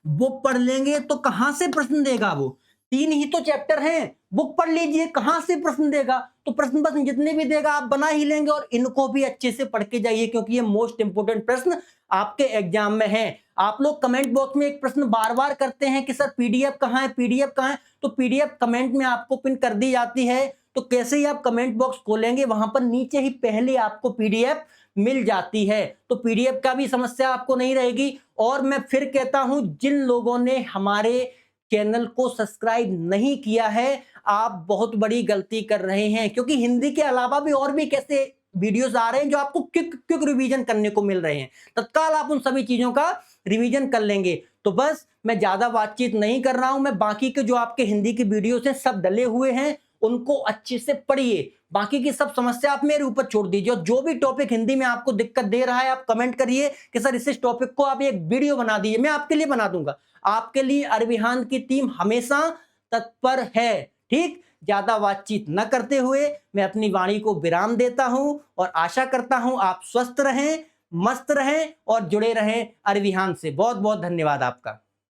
[SPEAKER 1] बुक पढ़ लेंगे तो कहां से प्रश्न देगा? वो 3 ही तो चैप्टर हैं, बुक पढ़ लीजिए, कहां से प्रश्न देगा? तो प्रश्न बस जितने भी देगा आप बना ही लेंगे, और इनको भी अच्छे से पढ़ के जाइए, क्योंकि ये मोस्ट इंपोर्टेंट प्रश्न आपके एग्जाम में है। आप लोग कमेंट बॉक्स में एक प्रश्न बार बार करते हैं कि सर पीडीएफ कहां है, पीडीएफ कहां है? तो पीडीएफ कमेंट में आपको पिन कर दी जाती है। तो कैसे ही आप कमेंट बॉक्स खोलेंगे, वहां पर नीचे ही पहले आपको पीडीएफ मिल जाती है, तो पीडीएफ का भी समस्या आपको नहीं रहेगी। और मैं फिर कहता हूं, जिन लोगों ने हमारे चैनल को सब्सक्राइब नहीं किया है, आप बहुत बड़ी गलती कर रहे हैं, क्योंकि हिंदी के अलावा भी और भी कैसे वीडियोस आ रहे हैं जो आपको क्विक रिवीजन करने को मिल रहे हैं। तत्काल आप उन सभी चीजों का रिवीजन कर लेंगे। तो बस मैं ज्यादा बातचीत नहीं कर रहा हूं, मैं बाकी के जो आपके हिंदी की वीडियोस हैं सब डले हुए हैं, उनको अच्छे से पढ़िए। बाकी की सब समस्या आप मेरे ऊपर छोड़ दीजिए, और जो भी टॉपिक हिंदी में आपको दिक्कत दे रहा है आप कमेंट करिए कि सर इस टॉपिक को आप एक वीडियो बना दीजिए, मैं आपके लिए बना दूंगा। आपके लिए अरविहान की टीम हमेशा तत्पर है। ठीक, ज्यादा बातचीत न करते हुए मैं अपनी वाणी को विराम देता हूं, और आशा करता हूं आप स्वस्थ रहें, मस्त रहें और जुड़े रहें अरविहान से। बहुत बहुत धन्यवाद आपका।